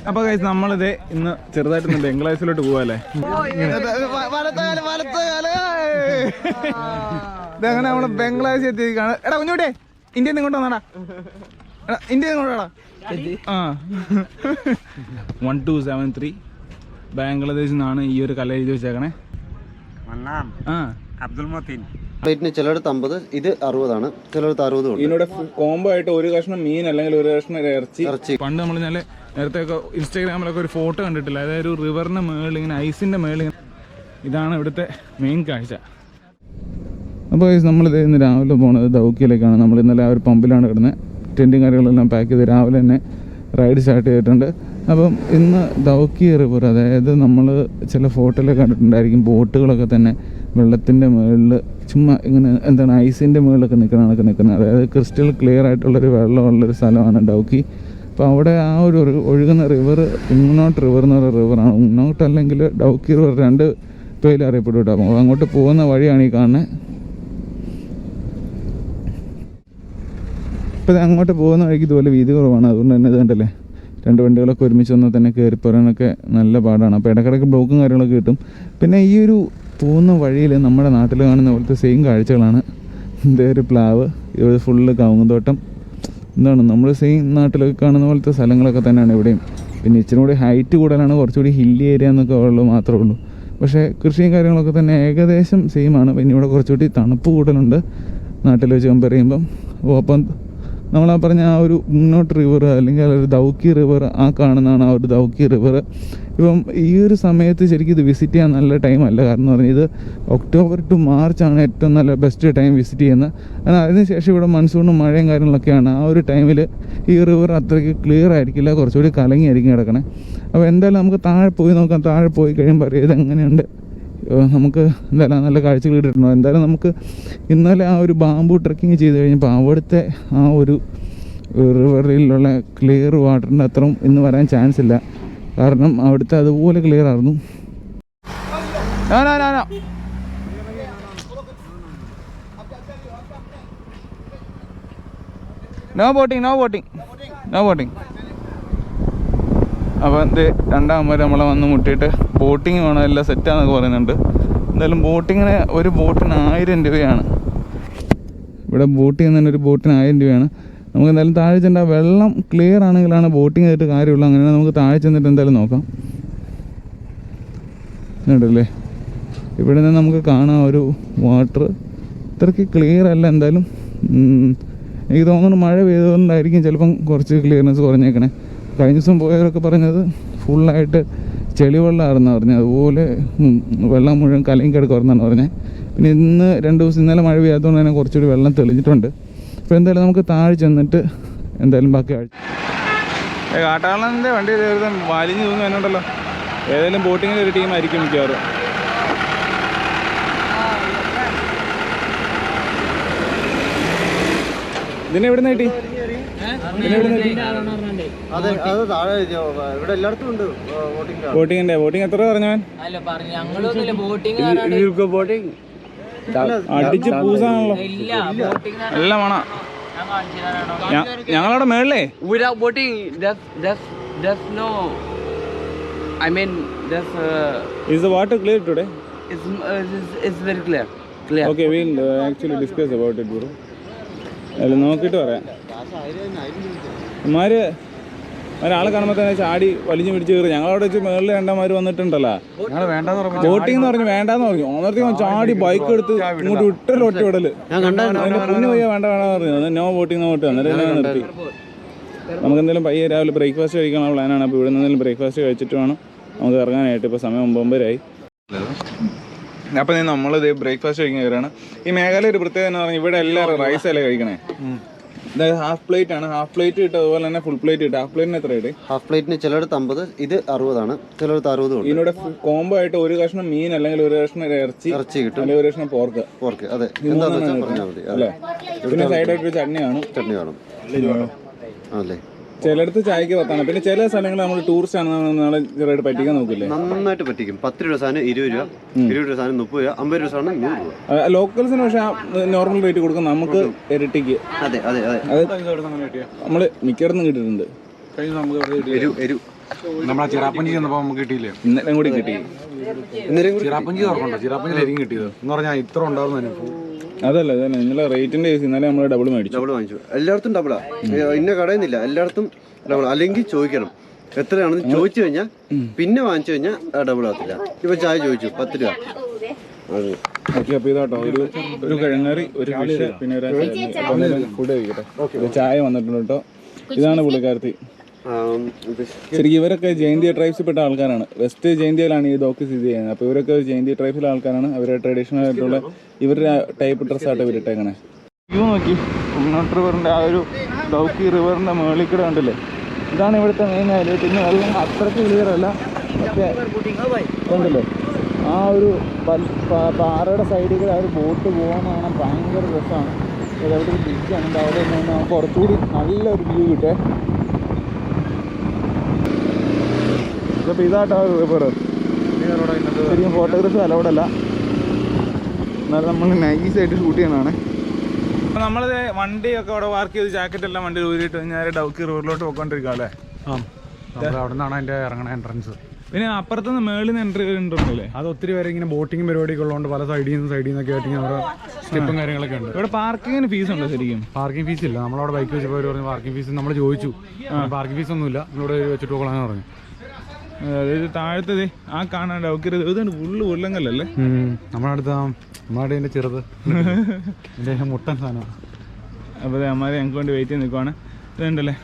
അപ്പൊ ഗൈസ് നമ്മളിത് ഇന്ന് ചെറുതായിട്ട് ബംഗ്ലാദേശിലോട്ട് പോവാല്ലേ. ഇതങ്ങനെ നമ്മള് ബംഗ്ലാദേശ് എത്തിയിരിക്കാണ്. എടാ കുഞ്ഞോട്ടെ ഇന്ത്യയിൽ നിന്ന് കൊണ്ടുവന്നാടാ, ഇന്ത്യയിൽ നിന്ന് കൊണ്ടുവാടാ. 1273 ബാംഗ്ലാദേശിൽ നിന്നാണ് ഈ ഒരു കല എഴുതി വെച്ചേക്കണേ. അബ്ദുൽ മത്തീൻ. പ്ലേറ്റിന് ചിലടത്ത് 50, ഇത് 60 ചിലടത്ത് 60. ഇതിനോട് കോംബോ ആയിട്ട് ഒരു കഷ്ണം മീൻ അല്ലെങ്കിൽ ഒരു കഷ്ണം ഇറച്ചി. പണ്ട് നമ്മൾ നേരത്തെ ഇൻസ്റ്റാഗ്രാമിലൊക്കെ ഒരു ഫോട്ടോ കണ്ടിട്ടില്ല, അതായത് ഒരു റിവറിന്റെ മേളിൽ ഇങ്ങനെ ഐസിന്റെ മേളിൽ. ഇതാണ് ഇവിടുത്തെ മെയിൻ കാഴ്ച. അപ്പോൾ നമ്മളിത് ഇന്ന് രാവിലെ പോണത് ദൗക്കിയിലേക്കാണ്. നമ്മൾ ഇന്നലെ ആ ഒരു പമ്പിലാണ് കിടന്നത്. ടെൻറ്റും കാര്യങ്ങളെല്ലാം പാക്ക് ചെയ്ത് രാവിലെ തന്നെ റൈഡ് സ്റ്റാർട്ട് ചെയ്തിട്ടുണ്ട്. അപ്പം ഇന്ന് ദൗക്കി റിവർ, അതായത് നമ്മൾ ചില ഫോട്ടോയിലൊക്കെ കണ്ടിട്ടുണ്ടായിരിക്കും ബോട്ടുകളൊക്കെ തന്നെ വെള്ളത്തിൻ്റെ മുകളിൽ ചുമ്മാ ഇങ്ങനെ എന്താണ് ഐസിൻ്റെ മുകളിലൊക്കെ നിൽക്കുന്നത്. അതായത് ക്രിസ്റ്റൽ ക്ലിയർ ആയിട്ടുള്ളൊരു വെള്ളമുള്ളൊരു സ്ഥലമാണ് ഡൗക്കി. അപ്പോൾ അവിടെ ആ ഒരു ഒഴുകുന്ന റിവർ ഉംനോട്ട് റിവർ എന്ന് പറയുന്ന റിവറാണ്. ഉംനോട്ട് അല്ലെങ്കിൽ ഡൗക്കി റിവർ, രണ്ട് പേരിൽ അറിയപ്പെടും കേട്ടോ. അപ്പോൾ അങ്ങോട്ട് പോകുന്ന വഴിയാണ് ഈ കാണുന്നത്. ഇപ്പോൾ അങ്ങോട്ട് പോകുന്ന വഴിക്ക് ഇതുപോലെ വീതി കുറവാണ്, അതുകൊണ്ട് തന്നെ ഇത് കണ്ടല്ലേ രണ്ട് വണ്ടികളൊക്കെ ഒരുമിച്ച് വന്നാൽ തന്നെ കയറിപ്പോരാനൊക്കെ നല്ല പാടാണ്. അപ്പോൾ ഇടയ്ക്കിടയ്ക്ക് ബ്ലോക്കും കാര്യങ്ങളൊക്കെ കിട്ടും. പിന്നെ ഈ ഒരു പോകുന്ന വഴിയിൽ നമ്മുടെ നാട്ടിൽ കാണുന്ന പോലത്തെ സെയിം കാഴ്ചകളാണ്. ഇതേ ഒരു പ്ലാവ്, ഇത് ഫുള്ള് കവുങ്ങുതോട്ടം. എന്താണ് നമ്മൾ സെയിം നാട്ടിലൊക്കെ കാണുന്ന പോലത്തെ സ്ഥലങ്ങളൊക്കെ തന്നെയാണ് ഇവിടെയും. പിന്നെ ഇച്ചിരി കൂടി ഹൈറ്റ് കൂടുതലാണ്, കുറച്ചുകൂടി ഹില്ലി ഏരിയ എന്നൊക്കെ ഉള്ളൂ മാത്രമേ ഉള്ളൂ. പക്ഷേ കൃഷിയും കാര്യങ്ങളൊക്കെ തന്നെ ഏകദേശം സെയിമാണ്. പിന്നെ ഇവിടെ കുറച്ചുകൂടി തണുപ്പ് കൂടുതലുണ്ട് നാട്ടിൽ വെച്ച് കമ്പയർ ചെയ്യുമ്പം. അപ്പം നമ്മളാ പറഞ്ഞ ആ ഒരു ഉംനോട്ട് റിവർ അല്ലെങ്കിൽ ഒരു ദൗക്കി റിവർ, ആ കാണുന്നതാണ് ആ ഒരു ദൗക്കി റിവർ. ഇപ്പം ഈ ഒരു സമയത്ത് ശരിക്കും ഇത് വിസിറ്റ് ചെയ്യാൻ നല്ല ടൈം അല്ല. കാരണം എന്ന് പറഞ്ഞാൽ ഇത് ഒക്ടോബർ ടു മാർച്ചാണ് ഏറ്റവും നല്ല ബെസ്റ്റ് ടൈം വിസിറ്റ് ചെയ്യുന്നത്. എന്നാൽ അതിനുശേഷം ഇവിടെ മൺസൂണും മഴയും കാര്യങ്ങളൊക്കെയാണ്. ആ ഒരു ടൈമിൽ ഈ റിവർ അത്രയ്ക്ക് ക്ലിയർ ആയിരിക്കില്ല, കുറച്ചുകൂടി കലങ്ങിയായിരിക്കും കിടക്കണേ. അപ്പോൾ എന്തായാലും നമുക്ക് താഴെ പോയി നോക്കാം. താഴെ പോയി കഴിയുമ്പോൾ അറിയാം ഇതെങ്ങനെയുണ്ട്. നമുക്ക് എന്തായാലും നല്ല കാഴ്ചകൾ കിട്ടിയിട്ടുണ്ടോ. എന്തായാലും നമുക്ക് ഇന്നലെ ആ ഒരു ബാംബു ട്രക്കിങ് ചെയ്ത് കഴിഞ്ഞപ്പോൾ അവിടുത്തെ ആ ഒരു റിവറിലുള്ള ക്ലിയർ വാട്ടറിൻ്റെ അത്രയും ഇന്ന് വരാൻ ചാൻസ് ഇല്ല. കാരണം അവിടുത്തെ അതുപോലെ ക്ലിയർ ആയിരുന്നു. No boating. അപ്പോൾ എന്ത് രണ്ടാമത് നമ്മളെ വന്ന് മുട്ടിയിട്ട് ബോട്ടിങ് വേണം, എല്ലാം സെറ്റാന്നൊക്കെ പറയുന്നുണ്ട്. എന്തായാലും ബോട്ടിങ്ങിന് ഒരു ബോട്ടിന് 1000 രൂപയാണ്. ഇവിടെ ബോട്ട് ചെയ്യുന്നതിന് ഒരു ബോട്ടിന് 1000 രൂപയാണ്. നമുക്ക് എന്തായാലും താഴെ ചെന്നാൽ വെള്ളം ക്ലിയർ ആണെങ്കിലാണ് ബോട്ടിങ് ചെയ്തിട്ട് കാര്യമുള്ളൂ. അങ്ങനെ നമുക്ക് താഴെ ചെന്നിട്ട് എന്തായാലും നോക്കാം. ഉണ്ടല്ലേ ഇവിടെ നിന്ന് നമുക്ക് കാണാം ഒരു വാട്ടർ ഇത്രയ്ക്ക് ക്ലിയർ അല്ല. എന്തായാലും എനിക്ക് തോന്നുന്നു മഴ പെയ്തുകൊണ്ടായിരിക്കും ചിലപ്പം കുറച്ച് ക്ലിയർനെസ് കുറഞ്ഞേക്കണേ. കഴിഞ്ഞ ദിവസം പോയവരൊക്കെ പറഞ്ഞത് ഫുള്ളായിട്ട് ചെളിവെള്ളമായിരുന്നാണ് പറഞ്ഞത്. അതുപോലെ വെള്ളം മുഴുവൻ കലങ്ങി കിടക്കുമായിരുന്നാണ് പറഞ്ഞത്. പിന്നെ ഇന്നലെ മഴ പെയ്യാത്തതുകൊണ്ട് തന്നെ കുറച്ചുകൂടി വെള്ളം തെളിഞ്ഞിട്ടുണ്ട്. അപ്പോൾ എന്തായാലും നമുക്ക് താഴെ ചെന്നിട്ട് എന്തായാലും ബാക്കി കാട്ടാളൻ്റെ വണ്ടി വലിഞ്ഞു തോന്നുന്നു എന്നുണ്ടല്ലോ. ഏതെങ്കിലും ബോട്ടിങ്ങിൽ ഒരു ടീമായിരിക്കും മിക്കവാറും. ഇതിനെ എവിടെ നിന്ന് കിട്ടി? ബോട്ടിംഗ് എത്ര പറഞ്ഞവൻ? അടിച്ച് പൂസാണല്ലോ, നല്ല മണ. ഞങ്ങളവിടെ മേളിലേ Is the water clear today? It's very clear. Okay, we'll actually discuss about it, bro. അല്ല നോക്കിയിട്ട് പറയാം. ഒരാളെ കാണുമ്പോൾ തന്നെ ചാടി വലിഞ്ഞു പിടിച്ച് കയറി. ഞങ്ങളവിടെ വെച്ച് മേളിൽ രണ്ടമാര് വന്നിട്ടുണ്ടല്ലോ. ബോട്ടിംഗ് എന്ന് പറഞ്ഞു വേണ്ടാന്ന് പറഞ്ഞു. ഓന്നേരത്തേക്ക് ചാടി ബൈക്ക് എടുത്ത് ഇങ്ങോട്ട് വിട്ടല്ലോ, ഒറ്റ വിടല്. അതിന്റെ പുണ്യ പയ്യ വേണ്ടാന്ന് പറഞ്ഞു. അത് നോ ബോട്ടിംഗ് അന്നേരം നിർത്തി. നമുക്ക് എന്തെങ്കിലും പയ്യെ രാവിലെ ബ്രേക്ക്ഫാസ്റ്റ് കഴിക്കാനുള്ള പ്ലാനാണ്. അപ്പോൾ ഇവിടെ നിന്ന് ബ്രേക്ക്ഫാസ്റ്റ് കഴിച്ചിട്ട് വേണം നമുക്ക് ഇറങ്ങാനായിട്ട്. ഇപ്പോൾ സമയം 9:30 അപ്പോൾ നമ്മളിത് ബ്രേക്ക്ഫാസ്റ്റ് കഴിക്കാൻ കയറാണ്. ഈ മേഖല ഒരു പ്രത്യേകത എന്ന് പറഞ്ഞാൽ ഇവിടെ എല്ലാവരും റൈസ് അല്ലേ കഴിക്കണേ. അതായത് ഹാഫ് പ്ലേറ്റ് ആണ്. ഹാഫ് പ്ലേറ്റ് കിട്ടും, അതുപോലെ തന്നെ ഫുൾ പ്ലേറ്റ് കിട്ടും. ഹാഫ് പ്ലേറ്റിന് എത്ര കിട്ടും? ഹാഫ് പ്ലേറ്റിന് ചിലടത്ത് 50, ഇത് 60, ചിലടത്ത് 60. ഇതിനോട് കോംബോ ആയിട്ട് ഒരു കഷ്ണം മീൻ അല്ലെങ്കിൽ ഒരു കഷ്ണം ഇറച്ചി കിട്ടും, അല്ലെങ്കിൽ ഒരു കഷ്ണം പോർക്ക്. അതെ, അല്ലേ. പിന്നെ സൈഡായിട്ട് ഒരു ചട്നി കാണും. അല്ലേ, ചിലടത്ത് ചായക്ക് 10. പിന്നെ ചില സ്ഥലങ്ങളിൽ നമ്മൾ ടൂറിസ്റ്റ് ആണെന്ന് നാളെ ചെറുതായിട്ട് പറ്റിക്കാൻ നോക്കില്ലേ? നന്നായിട്ട് പറ്റിക്കും. 10 രൂപ സാധനം 20 രൂപ, 20 രൂപ സാധനം 30 രൂപ, 50 രൂപ സാധനം 100 രൂപ. ലോക്കൽസിന് പക്ഷേ നോർമൽ റേറ്റ് കൊടുക്കും, നമുക്ക് ഇരട്ടിക്ക്. അതെ, നമ്മൾ മിക്കയിടത്തും കിട്ടിയിട്ടുണ്ട്. നമ്മളെ ചിറാപ്പഞ്ചി ചെന്നപ്പോൾ നമുക്ക് കിട്ടിയില്ലേ? ഇന്നലെ കൂടി കിട്ടി. ചിറാപ്പഞ്ചി തുറക്കണ്ടോ? ചിറാപ്പഞ്ചിലായിരിക്കും കിട്ടിയത് എന്ന് പറഞ്ഞാൽ ഇത്ര ഉണ്ടാവുന്ന അതല്ല ഇന്നലെ റേറ്റിന്റെ കേസ് ഇന്നലെ നമ്മൾ ഡബിൾ വാങ്ങിച്ചു. എല്ലായിടത്തും ഡബിളാ, ഇന്ന കടയുന്നില്ല, എല്ലായിടത്തും ഡബിൾ. അല്ലെങ്കിൽ ചോദിക്കണം എത്രയാണെന്ന് ചോദിച്ചു കഴിഞ്ഞാൽ പിന്നെ വാങ്ങിച്ചു കഴിഞ്ഞാൽ ഡബിൾ ആകത്തില്ല. ഇപ്പൊ ചായ ചോദിച്ചു 10 രൂപ. ഓക്കെ, അപ്പൊ ഇതാട്ടോ ഒരു കിഴങ്ങറി, ഒരു ഫിഷ്, പിന്നെ ഒരു ഫുഡ് കഴിക്കട്ടെ. ഒരു ചായ വന്നിട്ടുണ്ട് കേട്ടോ. ഇതാണ് പുള്ളിക്കാരത്തി. ശരിക്കും ഇവരൊക്കെ ജയന്തിയ ട്രൈബ്സിൽപ്പെട്ട ആൾക്കാരാണ്. വെസ്റ്റ് ജയന്തിയിലാണ് ഈ ദോക്ക് സ്ഥിതി ചെയ്യുന്നത്. അപ്പോൾ ഇവരൊക്കെ ജയന്തിയ ട്രൈബ്സിലെ ആൾക്കാരാണ്. അവരുടെ ട്രഡീഷണൽ ആയിട്ടുള്ള ഇവരുടെ ടൈപ്പ് ഡ്രസ്സായിട്ട് ഇവരിട്ടേക്കണേ. വ്യൂ നോക്കി, ഉൾനാട്ട് റിവറിൻ്റെ ആ ഒരു ദൗക്കി റിവറിൻ്റെ മുകളിൽ കൂടെ കണ്ടില്ലേ, ഇതാണ് ഇവിടുത്തെ മെയിൻ ഹൈലൈറ്റ്. പിന്നെ വെള്ളം അത്രയ്ക്ക് ക്ലിയർ അല്ല, പക്ഷേ കണ്ടില്ലേ ആ ഒരു പാറയുടെ സൈഡിൽ കൂടെ ആ ഒരു ബോട്ട് പോകുന്ന കാണാൻ ഭയങ്കര രസമാണ്. എവിടെ ഒരു ബീച്ചാണ്, അവിടെ നിന്ന് കുറച്ചുകൂടി നല്ലൊരു വ്യൂ കിട്ടേ. അപ്പോൾ ഇതാട്ടോ റിവർ. ശരിക്കും ഫോട്ടോഗ്രാഫി അലൗഡല്ല, എന്നാലും നമ്മൾ നൈസായിട്ട് ഷൂട്ട് ചെയ്യണതാണ്. അപ്പോൾ നമ്മൾ വണ്ടിയൊക്കെ അവിടെ പാർക്ക് ചെയ്ത് ജാക്കറ്റെല്ലാം വണ്ടി ഊരിയിട്ട് നേരെ ഡൗക്കി റിവറിലോട്ട് പോയിക്കൊണ്ടിരിക്കുക അല്ലേ? അവിടെ നിന്നാണ് അതിൻ്റെ ഇറങ്ങണ എൻട്രൻസ്. പിന്നെ അപ്പുറത്തുനിന്ന് മേളിൽ നിന്ന് എൻട്രി ഉണ്ടല്ലേ? അത് ഒത്തിരി പേര് ഇങ്ങനെ ബോട്ടിങ് പരിപാടിയൊക്കെ ഉള്ളതുകൊണ്ട് പല സൈഡിൽ നിന്നൊക്കെ ആയിട്ട് അവരുടെ സ്റ്റെപ്പും കാര്യങ്ങളൊക്കെ ഉണ്ട്. ഇവിടെ പാർക്കിങ്ങിന് ഫീസ് ഉണ്ടോ? ശരിക്കും പാർക്കിംഗ് ഫീസ് ഇല്ല. നമ്മളവിടെ ബൈക്ക് വെച്ചപ്പോൾ അവർ പറഞ്ഞു പാർക്കിംഗ് ഫീസ്. നമ്മൾ ചോദിച്ചു, പാർക്കിംഗ് ഫീസ് ഒന്നുമില്ല, നിങ്ങളോട് വെച്ചിട്ട് പോകണമെന്ന് പറഞ്ഞു. അതായത് താഴത്തത് ആ കാണാൻ ഡൗക്കി ഇതുണ്ട്, ഫുള്ള് ഉരുളങ്കല്ലേ? നമ്മുടെ അതിൻ്റെ ചെറുത് എൻ്റെ മുട്ടൻ സാധനം. അപ്പോൾ അമ്മാരെ ഞങ്ങൾക്ക് വേണ്ടി വെയിറ്റ് ചെയ്ത് നിൽക്കുവാണ്. ഇതുണ്ടല്ലേ,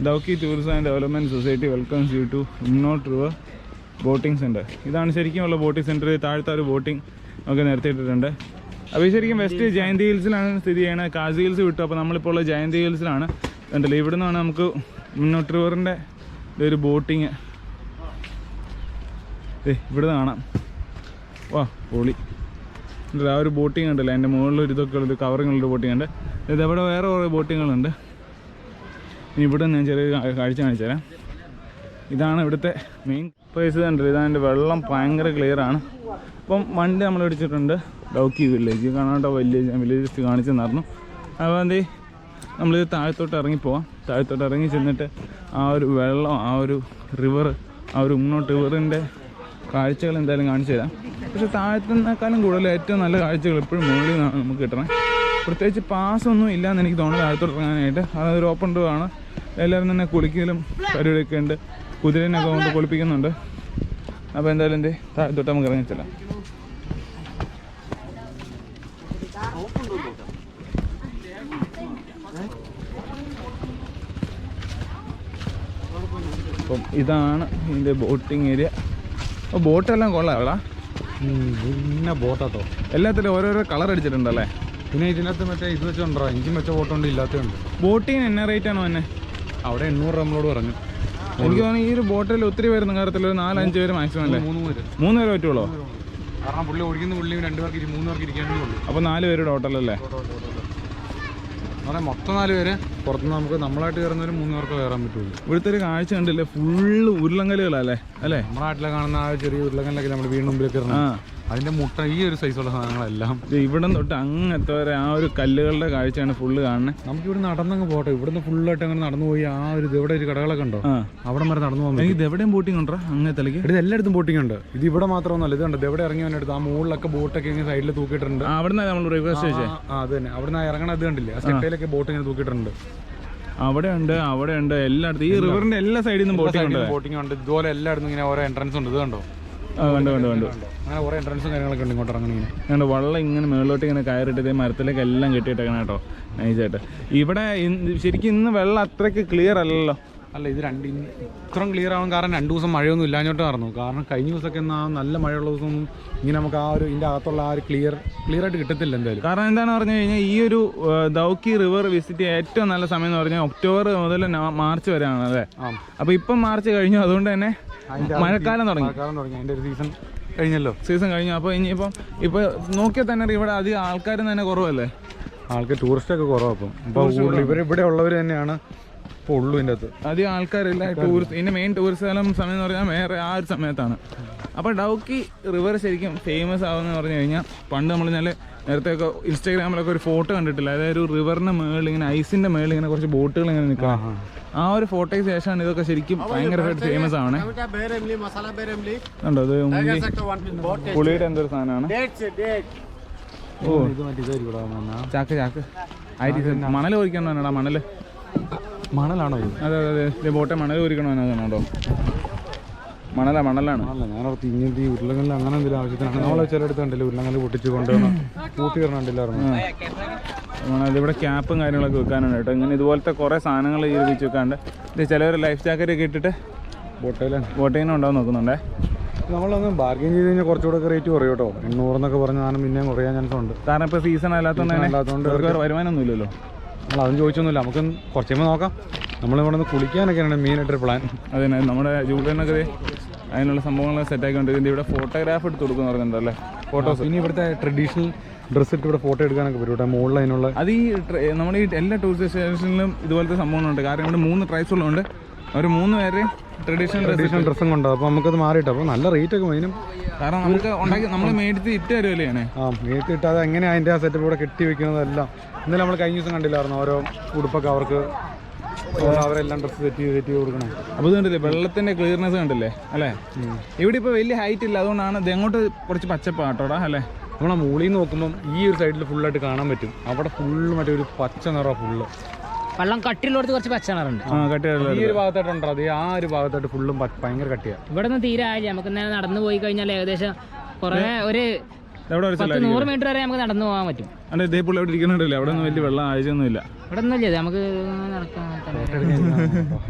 Dawki tourism and development society welcomes you to ഉൾനാട്ട് റിവർ ബോട്ടിംഗ് സെൻറ്റർ. ഇതാണ് ശരിക്കുമുള്ള ബോട്ടിംഗ് സെൻറ്റർ. താഴത്തെ ഒരു ബോട്ടിംഗ് ഒക്കെ നിർത്തിയിട്ടിട്ടുണ്ട്. അപ്പോൾ ശരിക്കും വെസ്റ്റ് ജയന്തി ഹിൽസിലാണ് സ്ഥിതി ചെയ്യണത്. കാസി ഹിൽസ് വിട്ടു. അപ്പോൾ നമ്മളിപ്പോൾ ഉള്ള ജയന്തി ഹിൽസിലാണ്. ഉണ്ടല്ലോ, ഇവിടെ നിന്നാണ് നമുക്ക് ഉൾനാട്ട് റിവറിൻ്റെ ഒരു ബോട്ടിങ് ഇവിടെ കാണാം. വാ പൊളി. ആ ഒരു ബോട്ടിങ് ഉണ്ടല്ലോ, അതിൻ്റെ മുകളിലൊരു ഇതൊക്കെ ഉള്ളൊരു കവറിങ്ങുള്ളൊരു ബോട്ടിങ് ഉണ്ട്. ഇതവിടെ വേറെ കുറേ ബോട്ടിങ്ങുകളുണ്ട്. ഇനി ഇവിടെ ഞാൻ ചെറിയ കാഴ്ച കാണിച്ചു തരാം. ഇതാണ് ഇവിടുത്തെ മെയിൻ പ്ലേസ്. കണ്ടല്ലോ, ഇതാൻ്റെ വെള്ളം ഭയങ്കര ക്ലിയർ ആണ്. അപ്പം വണ്ടി നമ്മൾ ഇടിച്ചിട്ടുണ്ട് ഡൗക്കി വില്ലേജ് കാണാട്ടോ. വില്ലേജ് കാണിച്ചു തന്നായിരുന്നു. അപ്പോൾ എന്തേ നമ്മളിത് താഴത്തോട്ട് ഇറങ്ങിപ്പോവാം. താഴത്തോട്ട് ഇറങ്ങി ചെന്നിട്ട് ആ ഒരു വെള്ളം, ആ ഒരു റിവർ, ആ ഒരു ഉൾനാട്ട് റിവറിൻ്റെ കാഴ്ചകൾ എന്തായാലും കാണിച്ചു തരാം. പക്ഷേ താഴത്തുനിന്നേക്കാളും കൂടുതൽ ഏറ്റവും നല്ല കാഴ്ചകൾ എപ്പോഴും മുകളിൽ നിന്നാണ് നമുക്ക് കിട്ടണേ. പ്രത്യേകിച്ച് പാസ്സൊന്നും ഇല്ലയെന്ന് എനിക്ക് തോന്നുന്നത് താഴത്തോട്ട് ഇറങ്ങാനായിട്ട്. അതൊരു ഓപ്പൺ ഡോർ ആണ്. എല്ലാവരും തന്നെ കുളിക്കലും പരിപാടിയൊക്കെ ഉണ്ട്. കുതിരനൊക്കെ കൊണ്ട് കുളിപ്പിക്കുന്നുണ്ട്. അപ്പോൾ എന്തായാലും എൻ്റെ താഴത്തോട്ട് നമുക്ക് ഇറങ്ങിച്ചെല്ലാം. അപ്പം ഇതാണ് ഇതിൻ്റെ ബോട്ടിങ് ഏരിയ. അപ്പോൾ ബോട്ടെല്ലാം കൊള്ളാം അവിടെ. പിന്നെ ബോട്ടാട്ടോ എല്ലാത്തിലും ഓരോരോ കളർ അടിച്ചിട്ടുണ്ടല്ലേ? പിന്നെ ഇതിനകത്ത് മറ്റേ ഇത് വെച്ചോണ്ടോ, എഞ്ചിൻ വെച്ച ബോട്ടുണ്ട്, ഇല്ലാത്തതുണ്ട്. ബോട്ടിന് എന്നാ റേറ്റ് ആണോ തന്നെ? അവിടെ 800 രൂപ നമ്മളോട് പറഞ്ഞു. എനിക്ക് തോന്നുന്നു ഈ ഒരു ബോട്ടിൽ ഒത്തിരി പേര് കാര്യത്തിൽ ഒരു 4-5 പേര് മാക്സിമം അല്ലേ? 3 പേര് പറ്റുള്ളൂ. കാരണം പുള്ളി ഓടിക്കുന്ന പുള്ളി 2 പേർക്ക് 3 പേർക്ക് ഇരിക്കാനേ ഉള്ളൂ. അപ്പോൾ 4 പേര് ടോട്ടലല്ലേ? അതെ, മൊത്തം 4 പേര്. പുറത്തുനിന്ന് നമുക്ക് നമ്മളായിട്ട് കയറുന്നവരും 3 പേർക്ക് കയറാൻ പറ്റുള്ളൂ. ഇവിടുത്തെ ഒരു കാഴ്ച കണ്ടില്ലേ, ഫുള്ള് ഉരുളങ്കല്ലുകളല്ലേ അല്ലേ? നമ്മുടെ നാട്ടിലെ കാണുന്ന ആ ചെറിയ ഉരുളങ്കല്ലൊക്കെ നമ്മുടെ വീടിന് മുമ്പിൽ കയറുന്നത്, അതിന്റെ മുട്ട ഈ ഒരു സൈസുള്ള സാധനങ്ങളെല്ലാം ഇവിടെ തൊട്ട് അങ്ങനത്തെ വരെ ആ ഒരു കല്ലുകളുടെ കാഴ്ചയാണ് ഫുള്ള് കാണുന്നത്. നമുക്ക് ഇവിടെ നടന്നങ്ങ് പോട്ടെ. ഇവിടുന്ന് ഫുള്ളായിട്ട് അങ്ങനെ നടന്നു പോയി ആ ഒരു ഇവിടെ ഒരു കടകളൊക്കെ ഉണ്ടോ, അവിടെ വരെ നടന്നു പോകാൻ. ഇത് എവിടെയും ബോട്ടിംഗ് ഉണ്ടോ? അങ്ങനത്തേക്ക് ഇത് എല്ലായിടത്തും ബോട്ടിംഗ് ഉണ്ട്. ഇത് ഇവിടെ മാത്രമൊന്നുമല്ല, ഇത് കണ്ടത് എവിടെ ഇറങ്ങി വന്നിട്ട് ആ മുകളിലൊക്കെ ബോട്ടൊക്കെ ഇങ്ങനെ സൈഡിൽ തൂക്കിയിട്ടുണ്ട്. അവിടെ നിന്ന് നമ്മൾ ബ്രേക്ക്ഫാസ്റ്റ് കഴിച്ചേ. അത് തന്നെ, അവിടെ നിന്ന് ഇറങ്ങണ ഇത് കണ്ടില്ലേ, ആ സ്റ്റെപ്പയിലൊക്കെ ബോട്ട് ഇങ്ങനെ തൂക്കിയിട്ടുണ്ട്. അവിടെ ഉണ്ട് എല്ലായിടത്തും. ഈ റിവറിന്റെ എല്ലാ സൈഡിൽ നിന്നും ബോട്ടിംഗ് ഉണ്ട്. ഇതുപോലെ എല്ലായിടത്തും ഇങ്ങനെ ഓരോ എൻട്രൻസ് ഉണ്ട്. ഇത് കണ്ടോ? കണ്ടു അങ്ങനെ കുറേ എൻട്രൻസും കാര്യങ്ങളൊക്കെ ഉണ്ട് ഇങ്ങോട്ട് ഇറങ്ങണ. അങ്ങനെ വെള്ളം ഇങ്ങനെ മുകളിലോട്ട് ഇങ്ങനെ കയറിയിട്ട് മരത്തിലേക്ക് എല്ലാം കെട്ടിയിട്ടേക്കണം കേട്ടോ, നൈസായിട്ട്. ഇവിടെ ശരിക്കും ഇന്ന് വെള്ളം അത്രയ്ക്ക് ക്ലിയർ അല്ലല്ലോ. അല്ല, ഇത് ഇത്രയും ക്ലിയർ ആവാൻ കാരണം 2 ദിവസം മഴയൊന്നും ഇല്ലാഞ്ഞോട്ട് നടന്നു. കാരണം കഴിഞ്ഞ ദിവസമൊക്കെ ആ നല്ല മഴയുള്ള ദിവസമൊന്നും ഇങ്ങനെ നമുക്ക് ആ ഒരു ഇതിൻ്റെ അകത്തുള്ള ആ ഒരു ക്ലിയർ ആയിട്ട് കിട്ടത്തില്ല എന്തായാലും. കാരണം എന്താണെന്ന് പറഞ്ഞു കഴിഞ്ഞാൽ ഈ ഒരു ദൗക്കി റിവർ വിസിറ്റ് ചെയ്യാൻ ഏറ്റവും നല്ല സമയം എന്ന് പറഞ്ഞാൽ ഒക്ടോബർ മുതൽ മാർച്ച് വരെയാണ് അല്ലേ? അപ്പോൾ ഇപ്പം മാർച്ച് കഴിഞ്ഞു, അതുകൊണ്ട് തന്നെ മഴക്കാലം തുടങ്ങി. അതിൻ്റെ ഒരു സീസൺ കഴിഞ്ഞല്ലോ. അപ്പോൾ ഇനിയിപ്പം ഇപ്പോൾ നോക്കിയാൽ തന്നെ ഇവിടെ അധികം ആൾക്കാരും തന്നെ കുറവല്ലേ? ടൂറിസ്റ്റൊക്കെ കുറവാണ്. അപ്പം ഇപ്പോൾ ഇവിടെ ഉള്ളവർ തന്നെയാണ് ഇപ്പോൾ ഉള്ളൂ ഇതിൻ്റെ അകത്ത്. അധികം ആൾക്കാരില്ല. ടൂറിസ്റ്റ് ഇതിൻ്റെ മെയിൻ ടൂറിസ്റ്റ് സമയം എന്ന് പറഞ്ഞാൽ വേറെ ആ ഒരു സമയത്താണ്. അപ്പോൾ ഡൗക്കി റിവർ ശരിക്കും ഫേമസ് ആവുമെന്ന് പറഞ്ഞു കഴിഞ്ഞാൽ പണ്ട് നമ്മൾ നേരത്തെയൊക്കെ ഇൻസ്റ്റാഗ്രാമിലൊക്കെ ഒരു ഫോട്ടോ കണ്ടിട്ടില്ല. അതായത് ഒരു റിവറിൻ്റെ മേളിൽ ഇങ്ങനെ ഐസിൻ്റെ മേളിൽ ഇങ്ങനെ കുറച്ച് ബോട്ടുകൾ ഇങ്ങനെ നിൽക്കണം. ആ ഒരു ഫോട്ടോയ്ക്ക് ശേഷമാണ് ഇതൊക്കെ ശരിക്കും ഭയങ്കരമായിട്ട് ഫേമസ് ആവണേ. ഉണ്ടോ അത് പുളിയുടെ എന്തൊരു സാധനമാണ്. ഓ ചാക്ക് ചാക്ക് ആയിട്ട് മണൽ കോരിക്കണോടാ. മണലാണോ ഇത്? അതെ അതെ അതെ. ഇത് ബോട്ടെ മണൽ കോരിക്കണോ? മണലാണ്. അല്ല, ഞാനോർത്ത് ഇങ്ങനത്തെ ഈ ഉരുളങ്ങളിൽ അങ്ങനെ എന്തെങ്കിലും ആവശ്യത്തിനാണ്. നമ്മളെ ചിലയിടത്ത് കണ്ടില്ല ഉരുളങ്ങളിൽ പൊട്ടിച്ച് കൊണ്ടുവന്ന് കൂട്ടിയിറണ്ടില്ലായിരുന്നു. അതിവിടെ ക്യാപ്പും കാര്യങ്ങളൊക്കെ വെക്കാനാണ് കേട്ടോ. ഇങ്ങനെ ഇതുപോലത്തെ കുറേ സാധനങ്ങൾ വെച്ച് വെക്കാണ്ട്. ഇത് ചിലവർ ലൈഫ് ജാക്കറ്റൊക്കെ ഇട്ടിട്ട് ബോട്ടേനും ഉണ്ടാവും നോക്കുന്നുണ്ടേ. നമ്മളൊന്ന് ബാർഗെയിൻ ചെയ്ത് കഴിഞ്ഞാൽ കുറച്ചുകൂടെ റേറ്റ് കുറയും കേട്ടോ. 800 എന്നൊക്കെ പറഞ്ഞ സാധനം പിന്നെയും കുറയാൻ ചാൻസ് ഉണ്ട്. കാരണം ഇപ്പോൾ സീസൺ അല്ലാത്തതുകൊണ്ട് വരുമാനമൊന്നും ഇല്ലല്ലോ. നമ്മൾ അതും ചോദിച്ചൊന്നുമില്ല. നമുക്ക് കുറച്ച് കഴിയുമ്പോൾ നോക്കാം. നമ്മളിവിടെ നിന്ന് കുളിക്കാനൊക്കെയാണ് മെയിനായിട്ടൊരു പ്ലാൻ. അതെ, നമ്മുടെ ജൂലിയനൊക്കെ അതിനുള്ള സംഭവങ്ങളൊക്കെ സെറ്റാക്കിക്കൊണ്ടിരിക്കുന്നത്. ഇവിടെ ഫോട്ടോഗ്രാഫ് എടുത്ത് കൊടുക്കുന്നു പറയുന്നുണ്ടല്ലേ, ഫോട്ടോസ്. പിന്നെ ഇവിടുത്തെ ട്രഡീഷണൽ ഡ്രസ്സ് ഇട്ട് ഇവിടെ ഫോട്ടോ എടുക്കാനൊക്കെ പറ്റും. ഇവിടെ മുകളിൽ അതിനുള്ള അത് ഈ നമ്മുടെ ഈ എല്ലാ ടൂറിസ്റ്റ് സ്റ്റേഷനിലും ഇതുപോലത്തെ സംഭവങ്ങളുണ്ട്. കാരണം ഇവിടെ 3 ട്രൈബ്സ് ഉള്ളതുകൊണ്ട് അവർ 3 പേര് ട്രഡീഷണൽ ഡ്രസ്സും കൊണ്ടോ. അപ്പോൾ നമുക്കത് മാറിയിട്ട് അപ്പോൾ നല്ല റേറ്റ് ഒക്കെ അതിനും. കാരണം നമുക്ക് ഉണ്ടാക്കി നമ്മൾ മേടിച്ച് ഇട്ട് തരുമല്ലേ. മേടിച്ച് ഇട്ടാതെ എങ്ങനെയാണ് അതിൻ്റെ ആ സെറ്റപ്പ് ഇവിടെ കെട്ടി വെക്കുന്നതെല്ലാം. ഇന്നലെ നമ്മൾ കഴിഞ്ഞ ദിവസം കണ്ടില്ലായിരുന്നു ഓരോ ഉടുപ്പൊക്കെ അവർക്ക് അവരെല്ലാം ഡ്രസ്സ് സെറ്റ് ചെയ്ത് കൊടുക്കണം. അപ്പോൾ ഇത് കണ്ടില്ലേ വെള്ളത്തിൻ്റെ ക്ലിയർനെസ് കണ്ടില്ലേ അല്ലേ. ഇവിടെ ഇപ്പോൾ വലിയ ഹൈറ്റ് ഇല്ല, അതുകൊണ്ടാണ് ഇത് എങ്ങോട്ട് കുറച്ച് പച്ചപ്പാട്ടോടാ അല്ലേ. നമ്മൾ ആ മുകളിൽ നിന്ന് നോക്കുമ്പം ഈ ഒരു സൈഡിൽ ഫുള്ളായിട്ട് കാണാൻ പറ്റും. അവിടെ ഫുള്ള് മറ്റേ ഒരു പച്ച നിറ ഫുള്ള് വെള്ളം കട്ടിയുള്ളടത്ത് കുറച്ച് പച്ച കളറുണ്ട്. ഈ ഒരു ഭാഗത്തായിട്ടുണ്ടോ അത് ആ ഒരു ഭാഗത്തായിട്ട് ഫുള്ളും ഭയങ്കര കട്ടിയാണ്. ഇവിടെ നിന്ന് തീരെ ആയില്ല. നമുക്ക് നേരെ നടന്നു പോയി കഴിഞ്ഞാൽ ഏകദേശം കുറേ ഒരു 100 മീറ്റർ വരെ നമുക്ക് നടന്നു പോകാൻ പറ്റും. അല്ല ഇതേ പുള്ളി അവിടെ ഇരിക്കുന്നുണ്ടല്ലേ, അവിടെ ഒന്നും വലിയ വെള്ളം ആഴ്ചയൊന്നുമില്ല. ഇവിടെ ഒന്നുമില്ല, നമുക്ക് നടക്കാൻ.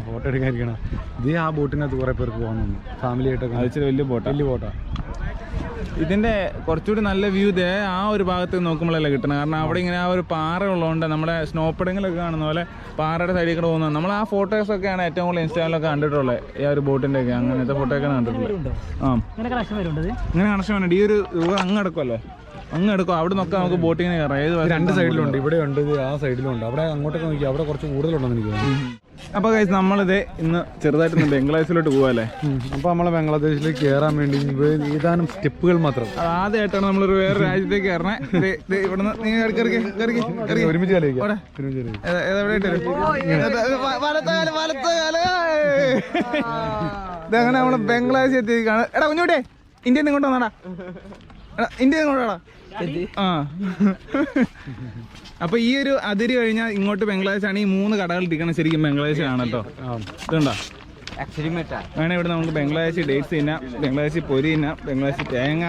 ഫോട്ടോ എടുക്കാനിരിക്കണം. ഇത് ആ ബോട്ടിനകത്ത് കുറേ പേർക്ക് പോകുന്നു ഫാമിലി ആയിട്ടൊക്കെ. അയച്ചത് വലിയ ബോട്ടാണ്. ഇതിൻ്റെ കുറച്ചുകൂടി നല്ല വ്യൂ ഇതേ ആ ഒരു ഭാഗത്ത് നോക്കുമ്പോഴല്ലേ കിട്ടണം. കാരണം അവിടെ ഇങ്ങനെ ആ ഒരു പാറ ഉള്ളതുകൊണ്ട് നമ്മുടെ സ്നോപ്പഡിങ്ങിലൊക്കെ കാണുന്ന പോലെ പാറയുടെ സൈഡിൽ കൂടെ പോകുന്നത്. നമ്മൾ ആ ഫോട്ടോസൊക്കെയാണ് ഏറ്റവും കൂടുതൽ ഇൻസ്റ്റാഗ്രാമിലൊക്കെ കണ്ടിട്ടുള്ളത്. ഈ ഒരു ബോട്ടിൻ്റെ ഒക്കെ അങ്ങനത്തെ ഫോട്ടോ ഒക്കെ കണ്ടിട്ടുള്ളത്. ഇങ്ങനെ കണക്ഷൻ വരുന്നുണ്ട്. ഇങ്ങനെ കണക്ഷൻ വേണ്ട. ഈ ഒരു അങ്ങ് എടുക്കുമല്ലേ, അങ്ങ് എടുക്കും. അവിടെ നോക്കാം നമുക്ക് ബോട്ടിങ്ങിന് കയറാം. ഏത് 2 സൈഡിലുണ്ട്. ഇവിടെ ഉണ്ട്, ആ സൈഡിലുണ്ട്. അവിടെ അങ്ങോട്ടൊക്കെ നോക്കി അവിടെ കുറച്ച് കൂടുതലുണ്ടെന്ന് എനിക്ക് തോന്നുന്നു. അപ്പോൾ കഴിച്ച് നമ്മളിത് ഇന്ന് ചെറുതായിട്ട് ബംഗ്ലാദേശിലോട്ട് പോകാല്ലേ. അപ്പോൾ നമ്മൾ ബംഗ്ലാദേശിലേക്ക് കയറാൻ വേണ്ടി ഏതാനും സ്റ്റെപ്പുകൾ മാത്രം. ആദ്യമായിട്ടാണ് നമ്മളൊരു വേറെ രാജ്യത്തേക്ക് കയറണേ. ഇവിടുന്ന് നീ ഒരുമിച്ച് ഇതങ്ങനെ നമ്മള് ബംഗ്ലാദേശ് എത്തിയിരിക്കാണ്. എടാ കുഞ്ഞോട്ടെ ഇന്ത്യയിൽ നിന്ന് കൊണ്ടുവന്നാടാ, ഇന്ത്യയിൽ നിന്ന് കൊണ്ടുവാടാ. ആ അപ്പൊ ഈ ഒരു അതിര് കഴിഞ്ഞാൽ ഇങ്ങോട്ട് ബംഗ്ലാദേശ് ആണ്. ഈ 3 കടകൾ ഇരിക്കണം ശരിക്കും ബംഗ്ലാദേശിലാണ് കേട്ടോ. ഇതുണ്ടോ അങ്ങനെ ഇവിടെ നമുക്ക് ബംഗ്ലാദേശി ഡേറ്റ്സ് തിന്നാം, ബംഗ്ലാദേശി പൊരി തിന്നാം, ബംഗ്ലാദേശി തേങ്ങ,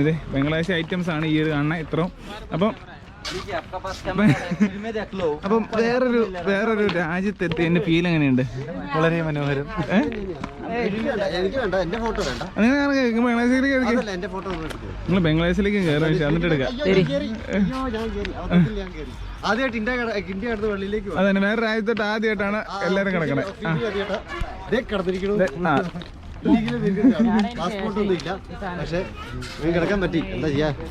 ഇത് ബംഗ്ലാദേശി ഐറ്റംസ് ആണ് ഈ ഒരു കാണുന്നത് ഇത്രയും. അപ്പം വേറൊരു രാജ്യത്തെത്തിയതിന്റെ ഫീൽ എങ്ങനെയുണ്ട്? വളരെ മനോഹരം. നിങ്ങൾ ബംഗ്ലാദേശിലേക്ക് കയറാൻ എന്നിട്ട് എടുക്കാം. അതന്നെ വേറെ രാജ്യത്തോട്ട് ആദ്യമായിട്ടാണ് എല്ലാരും കിടക്കണേ.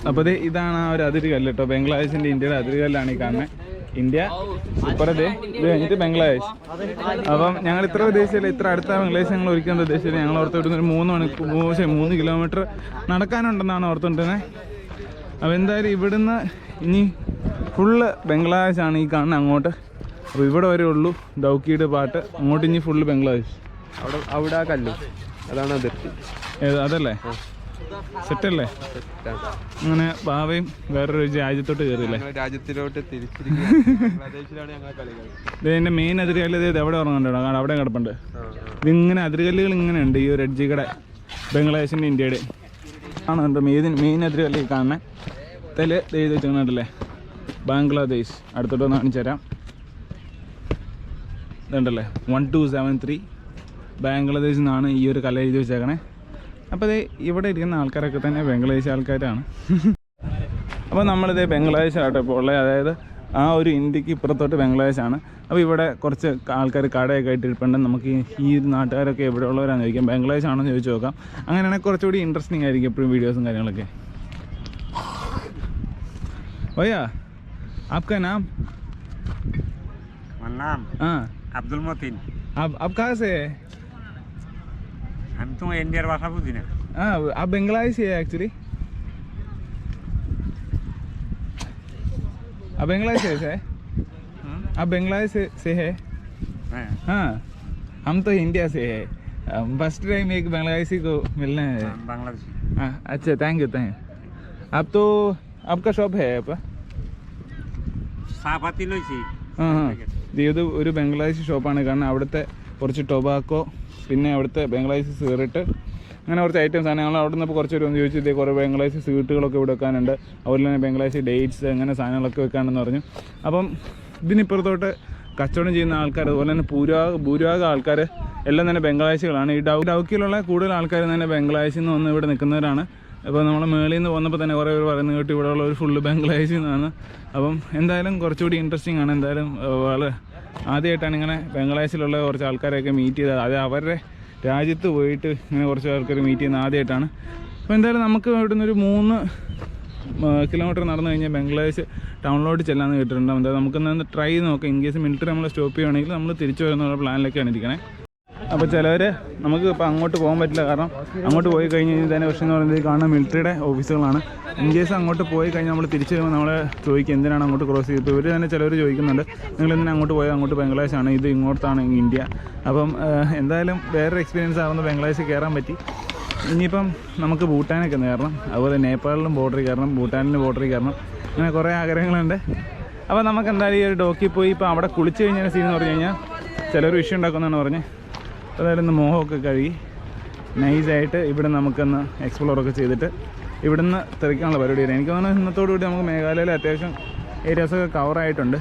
അപ്പൊ ഇതാണ് ആ ഒരു അതിര് കല്ല് കേട്ടോ. ബംഗ്ലാദേശിന്റെ ഇന്ത്യയുടെ അതിര് കല്ലാണ് ഈ കാണുന്നത്. ഇന്ത്യ ഇപ്പറത്തെ ഇത് കഴിഞ്ഞിട്ട് ബംഗ്ലാദേശ്. അപ്പം ഞങ്ങൾ ഇത്ര ഉദ്ദേശിച്ചില്ല, ഇത്ര അടുത്ത ബംഗ്ലാദേശ് ഞങ്ങൾ ഒരിക്കലും ഉദ്ദേശിച്ചില്ല. ഞങ്ങൾ ഓർത്ത് വിടുന്ന ഒരു 3 കിലോമീറ്റർ നടക്കാനുണ്ടെന്നാണ് ഓർത്തുകൊണ്ടിരുന്നത്. അപ്പോൾ എന്തായാലും ഇവിടുന്ന് ഇനി ഫുള്ള് ബംഗ്ലാദേശാണ് ഈ കാണുന്നത് അങ്ങോട്ട്. അപ്പോൾ ഇവിടെ വരെ ഉള്ളൂ ഡൗക്കിയുടെ പാട്ട്. അങ്ങോട്ട് ഇനി ഫുള്ള് ബംഗ്ലാദേശ്. അവിടെ ആ കല്ല് അതാണ് അതിർത്തി. അതല്ലേ സെറ്റല്ലേ? അങ്ങനെ ബാവയും വേറൊരു രാജ്യത്തോട്ട് കയറിയില്ലേ. രാജ്യത്തിലോട്ട് ഇതിന്റെ മെയിൻ അതിരുകല്ല് ഇത് എവിടെ ഉറങ്ങണ്ടോ, അവിടെ കിടപ്പുണ്ട്. ഇതിങ്ങനെ അതിരുകല്ലുകൾ ഇങ്ങനെ ഉണ്ട് ഈ ഒരു എഡ്ജിക്കടെ ബംഗ്ലാദേശിൻ്റെ ഇന്ത്യയുടെ ആണ്. മെയിൻ അതിരുകല്ല് ഈ കാണുന്നത് ഇതിൽ എഴുതി വെച്ചിട്ടുണ്ടല്ലേ ബംഗ്ലാദേശ്. അടുത്തോട്ട് ഒന്ന് കാണിച്ചു തരാം. ഇതുണ്ടല്ലേ 1273 ബംഗ്ലാദേശിൽ നിന്നാണ് ഈ ഒരു കല എഴുതി വെച്ചേക്കണേ. അപ്പോൾ ഇത് ഇവിടെ ഇരിക്കുന്ന ആൾക്കാരൊക്കെ തന്നെ ബംഗ്ലാദേശ് ആൾക്കാരാണ്. അപ്പോൾ നമ്മളിത് ബംഗ്ലാദേശാട്ടോ ഇപ്പോൾ ഉള്ളത്. അതായത് ആ ഒരു ഇന്ത്യക്ക് ഇപ്പുറത്തോട്ട് ബംഗ്ലാദേശാണ്. അപ്പോൾ ഇവിടെ കുറച്ച് ആൾക്കാർ കടയൊക്കെ ആയിട്ടിരിപ്പുണ്ട്. നമുക്ക് ഈ നാട്ടുകാരൊക്കെ എവിടെ ഉള്ളവരാണെന്ന് ചോദിക്കാം. ബംഗ്ലാദേശ് ആണെന്ന് ചോദിച്ചു നോക്കാം. അങ്ങനെയാണെങ്കിൽ കുറച്ചുകൂടി ഇൻട്രസ്റ്റിംഗ് ആയിരിക്കും എപ്പോഴും വീഡിയോസും കാര്യങ്ങളൊക്കെ. भैया आपका नाम? नाम हाँ अब्दुल मतीन। आप कहाँ से है? हम तो इंडिया भाषा बुझी ना। हाँ, आप बांग्लादेशी है एक्चुअली? आप बांग्लादेश से है? आप बांग्लादेश से है? हाँ, हम तो इंडिया से है। फर्स्ट टाइम एक बांग्लादेशी को मिलना है। बांग्लादेश। हाँ, अच्छा, थैंक यू। आप तो आपका ഷോപ്പ് है അപ്പോൾ? സാഫാത്തി ലോച്ചി. ആ ഇത് ഒരു ബംഗ്ലാദേശി ഷോപ്പാണ്. കാരണം അവിടുത്തെ കുറച്ച് ടൊബാക്കോ, പിന്നെ അവിടുത്തെ ബംഗ്ലാദേശി സിഗരറ്റ്, അങ്ങനെ കുറച്ച് ഐറ്റംസ് ആണ്. ഞങ്ങൾ അവിടെ നിന്ന് കുറച്ച് ഒന്ന് ചോദിച്ചു, ഇതേ കുറേ ബംഗ്ലാദേശി സ്വീറ്റുകളൊക്കെ ഇവിടെ വെക്കാനുണ്ട്, അതുപോലെ തന്നെ ബംഗ്ലാദേശി ഡേറ്റ്സ് അങ്ങനെ സാധനങ്ങളൊക്കെ വെക്കാനെന്ന് പറഞ്ഞു. അപ്പം ഇതിനിപ്പുറത്തോട്ട് കച്ചവടം ചെയ്യുന്ന ആൾക്കാർ, അതുപോലെ തന്നെ ഭൂരിഭാഗം ആൾക്കാർ എല്ലാം തന്നെ ബംഗ്ലാദേശികളാണ്. ഈ ഡൗക്കിലുള്ള കൂടുതൽ ആൾക്കാർ തന്നെ ബംഗ്ലാദേശിൽ നിന്ന് വന്ന് ഇവിടെ നിൽക്കുന്നവരാണ്. അപ്പോൾ നമ്മൾ മേളിൽ നിന്ന് വന്നപ്പോൾ തന്നെ കുറേ പേർ പറയുന്നത് കേട്ട് ഇവിടെ ഉള്ളവർ ഫുള്ള് ബംഗ്ലാദേശിൽ നിന്നാണ്. അപ്പം എന്തായാലും കുറച്ചുകൂടി ഇൻട്രസ്റ്റിംഗ് ആണ്. എന്തായാലും വളരെ ആദ്യമായിട്ടാണ് ഇങ്ങനെ ബംഗ്ലാദേശിലുള്ള കുറച്ച് ആൾക്കാരെയൊക്കെ മീറ്റ് ചെയ്തത്. അത് അവരുടെ രാജ്യത്ത് പോയിട്ട് ഇങ്ങനെ കുറച്ച് ആൾക്കാർ മീറ്റ് ചെയ്യുന്നത് ആദ്യമായിട്ടാണ്. അപ്പോൾ എന്തായാലും നമുക്ക് ഇവിടെ നിന്നൊരു 3 കിലോമീറ്റർ നടന്നു കഴിഞ്ഞാൽ ബംഗ്ലാദേശ് ടൗണിലോട്ട് ചെല്ലാമെന്ന് കേട്ടിട്ടുണ്ട്. എന്തായാലും നമുക്കൊന്ന് ട്രൈ ചെയ്ത് നോക്കാം. ഇൻ കേസ് മിലിറ്ററി നമ്മൾ സ്റ്റോപ്പ് ചെയ്യുകയാണെങ്കിൽ നമ്മൾ തിരിച്ചു വരുന്നുള്ള പ്ലാനിലൊക്കെയാണ് ഇരിക്കണേ. അപ്പോൾ ചിലവർ നമുക്ക് ഇപ്പോൾ അങ്ങോട്ട് പോകാൻ പറ്റില്ല, കാരണം അങ്ങോട്ട് പോയി കഴിഞ്ഞ് കഴിഞ്ഞാൽ തന്നെ പ്രശ്നം എന്ന് പറയുന്നത് കാണുന്ന മിലിറ്ററിയുടെ ഓഫീസുകളാണ്. ഇൻ കേസ് അങ്ങോട്ട് പോയി കഴിഞ്ഞാൽ നമ്മൾ തിരിച്ച് വരുമ്പോൾ നമ്മളെ ചോദിക്കും എന്തിനാണ് അങ്ങോട്ട് ക്രോസ് ചെയ്തത്. ഇവർ തന്നെ ചിലവർ ചോദിക്കുന്നുണ്ട്, നിങ്ങൾ എന്തിനാണ് അങ്ങോട്ട് പോയത്, അങ്ങോട്ട് ബംഗ്ലാദേശാണ്, ഇത് ഇങ്ങോട്ടാണ് ഇന്ത്യ. അപ്പം എന്തായാലും വേറൊരു എക്സ്പീരിയൻസ് ആവുന്ന ബംഗ്ലാദേശിൽ കയറാൻ പറ്റി. ഇനിയിപ്പം നമുക്ക് ഭൂട്ടാനൊക്കെ ഒന്ന് കയറണം, അതുപോലെ നേപ്പാളിലും ബോർഡറിൽ കയറണം, ഭൂട്ടാനിലും ബോർഡറിൽ കയറണം, അങ്ങനെ കുറേ ആഗ്രഹങ്ങളുണ്ട്. അപ്പോൾ നമുക്ക് എന്തായാലും ഈ ഒരു ഡോക്കിൽ പോയി ഇപ്പോൾ അവിടെ കുളിച്ച് കഴിഞ്ഞാൽ സീൻ എന്ന് പറഞ്ഞു കഴിഞ്ഞാൽ ചിലർ വിഷയം ഉണ്ടാക്കുമെന്നാണ് പറഞ്ഞത്. അതായത് ഇന്ന് മോഹമൊക്കെ കഴുകി നൈസായിട്ട് ഇവിടെ നമുക്കൊന്ന് എക്സ്പ്ലോറൊക്കെ ചെയ്തിട്ട് ഇവിടുന്ന് തെറിക്കാനുള്ള പരിപാടിയാണ്. എനിക്ക് തോന്നുന്നു ഇന്നത്തോടുകൂടി നമുക്ക് മേഘാലയയിൽ അത്യാവശ്യം ഏരിയാസൊക്കെ കവറായിട്ടുണ്ട്.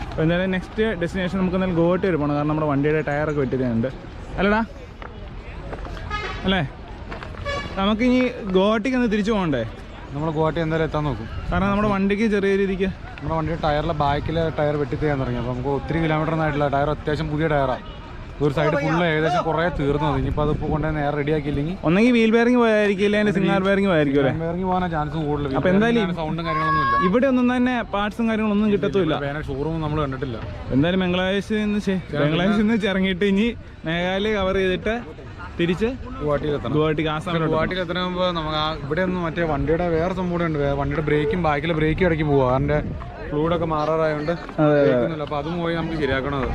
അപ്പോൾ എന്തായാലും നെക്സ്റ്റ് ഡെസ്റ്റിനേഷൻ നമുക്ക് എന്തായാലും ഗോവട്ടി വരെ പോകണം, കാരണം നമ്മുടെ വണ്ടിയുടെ ടയറൊക്കെ വെട്ടിരുന്നുണ്ട്. അല്ലടാ അല്ലേ? നമുക്കിനി ഗോവട്ടിക്ക് ഒന്ന് തിരിച്ചു പോകണ്ടേ? നമ്മൾ ഗുവാഹട്ടി എന്തായാലും എത്താൻ നോക്കും. കാരണം നമ്മുടെ വണ്ടിക്ക് ചെറിയ രീതിക്ക് നമ്മുടെ വണ്ടിയുടെ ടയറിലെ ബാക്കിലെ ടയർ വെട്ടിത്തീരാൻ തുടങ്ങി. അപ്പോൾ നമുക്ക് ഒത്തിരി കിലോമീറ്റർ ആയിട്ടുള്ള ടയർ അത്യാവശ്യം പുതിയ ടയറാണ്. ഒരു സൈഡ് ഫുള്ള് ഏകദേശം കുറേ തീർന്നത്. ഇനിയിപ്പോൾ അതിപ്പോൾ കൊണ്ടുപോയി നേരെ റെഡിയാക്കിയില്ലെങ്കിൽ ഒന്നെങ്കിൽ വീൽ ബെയറിംഗ് പോയായിരിക്കില്ല, അതിൻ്റെ സിഗ്നൽ ബെയറിംഗ് പോയായിരിക്കും അല്ലേ? ഇറങ്ങി പോകാൻ ചാൻസ് കൂടുതൽ. അപ്പോൾ എന്തായാലും സൗണ്ടും കാര്യങ്ങളൊന്നും ഇല്ല ഇവിടെ ഒന്നും തന്നെ പാർട്സും കാര്യങ്ങളൊന്നും കിട്ടത്തുമില്ല. ഷോറൂം നമ്മൾ കണ്ടിട്ടില്ല. എന്തായാലും ബംഗ്ലാദേശിൽ നിന്ന് ഇറങ്ങിയിട്ട് ഇനി മേഘാലയ കവർ ചെയ്തിട്ട് തിരിച്ച് ഗുവാഹട്ടിക്ക് ആസാം ഗുവാഹട്ടിയിൽ എത്തണമെങ്കിൽ നമുക്ക് ഇവിടെ ഒന്നും മറ്റേ വണ്ടിയുടെ വേറെ സംഭവം കൂടെ ഉണ്ട്. വണ്ടിയുടെ ബ്രേക്കും ബാക്കിലെ ബ്രേക്കും ഇടയ്ക്ക് പോവുക, അതിൻ്റെ ഫ്ലൂയിഡൊക്കെ മാറാറായതുകൊണ്ട് അപ്പോൾ അതും പോയി നമുക്ക് ശരിയാക്കണത്.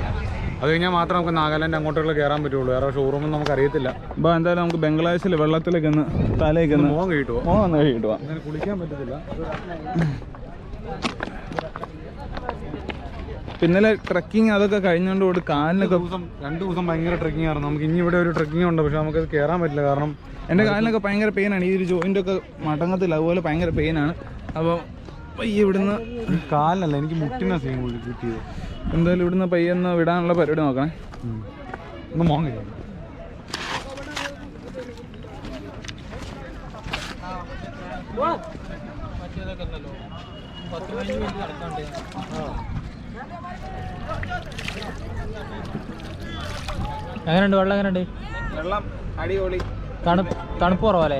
അത് കഴിഞ്ഞാൽ മാത്രം നമുക്ക് നാഗാലാൻഡ് അങ്ങോട്ടുള്ള കയറാൻ പറ്റുള്ളൂ. വേറെ ഷോറൂമൊന്നും നമുക്ക് അറിയത്തില്ല. അപ്പോൾ എന്തായാലും നമുക്ക് ബംഗ്ലാദേശിൽ വെള്ളത്തിലേക്ക് ഒന്ന് തലയൊക്കെ ഒന്ന് മോഹം കിട്ടുമോ? മോഹം കിട്ടുക. അങ്ങനെ കുളിക്കാൻ പറ്റത്തില്ല. പിന്നലെ ട്രക്കിങ് അതൊക്കെ കഴിഞ്ഞുകൊണ്ട് കാലിനൊക്കെ 2 ദിവസം ഭയങ്കര ട്രക്കിംഗ് ആയിരുന്നു. നമുക്ക് ഇനി ഇവിടെ ഒരു ട്രക്കിംഗ് ഉണ്ട്, പക്ഷെ നമുക്കത് കയറാൻ പറ്റില്ല. കാരണം എൻ്റെ കാലിനൊക്കെ ഭയങ്കര പെയിനാണ്. ഈ ഒരു ജോയിൻ്റൊക്കെ മടങ്ങത്തില്ല, അതുപോലെ ഭയങ്കര പെയിനാണ്. അപ്പോൾ പയ്യെ ഇവിടുന്ന് കാലിനല്ല, എനിക്ക് മുട്ടിന സീൻ കിട്ടിയത്. എന്തായാലും ഇവിടുന്ന് പയ്യെന്ന് വിടാനുള്ള പരിപാടി നോക്കണേ. ഒന്ന് മോഹം കഴിയും. എങ്ങനെയുണ്ട് വെള്ളം? എങ്ങനെയുണ്ട് വെള്ളം? അടിപൊളി. തണുപ്പ് കുറവല്ലേ?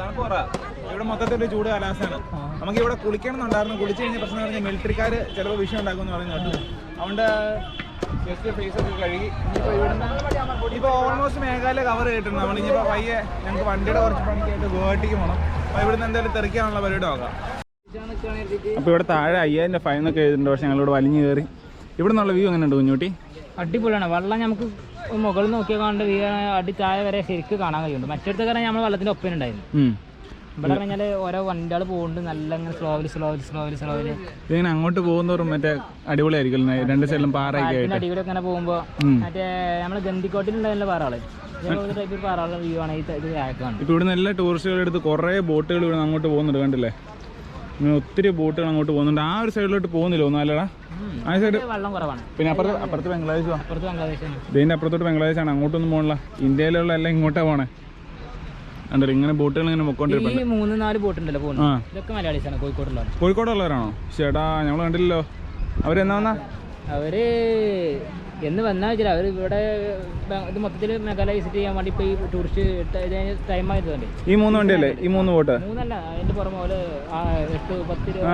ഇവിടെ മൊത്തത്തിൽ ചൂട് കാലാവസ്ഥയാണ്. നമുക്ക് ഇവിടെ കുളിക്കണം എന്നുണ്ടായിരുന്നു. കുളിച്ച് കഴിഞ്ഞ പ്രശ്നം പറഞ്ഞാൽ മിലിറ്ററിക്കാർ ചിലപ്പോൾ വിഷയം ഉണ്ടാക്കുമെന്ന് പറഞ്ഞു കേട്ടോ. അതുകൊണ്ട് ജസ്റ്റ് ഫേസൊക്കെ കഴുകി ഇനിയിപ്പോൾ ഇവിടുന്ന് ഇപ്പോൾ ഓൾമോസ്റ്റ് മേഘാലയ കവർ ചെയ്തിട്ടുണ്ട്. നമ്മളിനിപ്പോൾ പയ്യെ ഞങ്ങൾക്ക് വണ്ടിയുടെ കുറച്ച് പണിക്കായിട്ട് ഗുവാഹട്ടിക്ക് പോകണം. അപ്പോൾ ഇവിടുന്ന് എന്തായാലും തെറിക്കാനുള്ള പരിപാടി നോക്കാം. അപ്പോൾ ഇവിടെ താഴെ 5000 ഫൈൻ ഒക്കെ എഴുതിയിട്ടുണ്ട്. പക്ഷേ ഞങ്ങളിവിടെ വലിഞ്ഞു കയറി. ഇവിടെ നിന്നുള്ള വ്യൂ എങ്ങനെയുണ്ട് കുഞ്ഞൂട്ടി? അടിപൊളിയാണ്. വെള്ളം നമുക്ക് മുകളിൽ നോക്കിയാൽ കാണേണ്ട വ്യൂ അടി താഴെ വരെ ശരിക്കും കാണാൻ കഴിയുന്നുണ്ട്. മറ്റടുത്ത കാരണം നമ്മൾ വെള്ളത്തിൻ്റെ ഒപ്പം ഉണ്ടായിരുന്നു. ഇവിടെ പറഞ്ഞാൽ ഓരോ വണ്ടികൾ പോകുന്നുണ്ട്, നല്ല ഇങ്ങനെ സ്ലോവില് ഇതിങ്ങനെ അങ്ങോട്ട് പോകുന്നവരും മറ്റേ അടിപൊളിയായിരിക്കും. 2 സൈഡിലും പാറയൊക്കെ ആയിട്ട് അടിപൊളി ഒക്കെ പോകുമ്പോൾ മറ്റേ നമ്മള് ഗന്ധിക്കോട്ടിലുണ്ടായിരുന്ന പാറകള് ടൈപ്പ് പാറകളുടെ വ്യൂ ആണ് ഇത് കാണുന്നത്. ഇപ്പോൾ ഇവിടുന്ന് എല്ലാ ടൂറിസ്റ്റുകളെടുത്ത് കുറേ ബോട്ടുകൾ ഇവിടെ അങ്ങോട്ട് പോകുന്നുണ്ട്, കണ്ടില്ലേ? ഇങ്ങനെ ഒത്തിരി ബോട്ടുകൾ അങ്ങോട്ട് പോകുന്നുണ്ട്. ആ ഒരു സൈഡിലോട്ട് പോകുന്നില്ല ഒന്നല്ലടാ, ആ സൈഡ് വെള്ളം കുറവാണ്. പിന്നെ അപ്പുറത്ത് ബംഗ്ലാദേശോ? ബംഗ്ലാദേശ്. ഇതിൻ്റെ അപ്പുറത്തോട്ട് ബംഗ്ലാദേശാണ്. അങ്ങോട്ടൊന്നും പോകണില്ല. ഇന്ത്യയിലുള്ള എല്ലാം ഇങ്ങോട്ടാണ് പോണേ. ഉണ്ടല്ലോ ഇങ്ങനെ ബോട്ടുകൾ ഇങ്ങനെ പൊക്കോണ്ടിരിപ്പുണ്ട്. 3-4 ബോട്ട് ഉണ്ടല്ലോ പോകുന്നത്. ഇതൊക്കെ മലയാളീസാണ്, കോഴിക്കോടുള്ളവർ. കോഴിക്കോടുള്ളവരാണോ? ചേട്ടാ ഞങ്ങൾ കണ്ടില്ലല്ലോ. അവരെന്നാ വന്നാ? അവര് എന്ന് വന്നാൽ വെച്ചാൽ അവർ ഇവിടെ ഇത് മൊത്തത്തിൽ മേഘാലയ വിസിറ്റ് ചെയ്യാൻ വേണ്ടി ഇപ്പോൾ ഈ ടൂറിസ്റ്റ് ടൈം ആയതുകൊണ്ട് ഈ 3 വണ്ടിയല്ലേ? ഈ 3 ബോട്ട്? 3 അല്ല, അതിന്റെ പുറമെ പോലെ 8-10 രൂപ.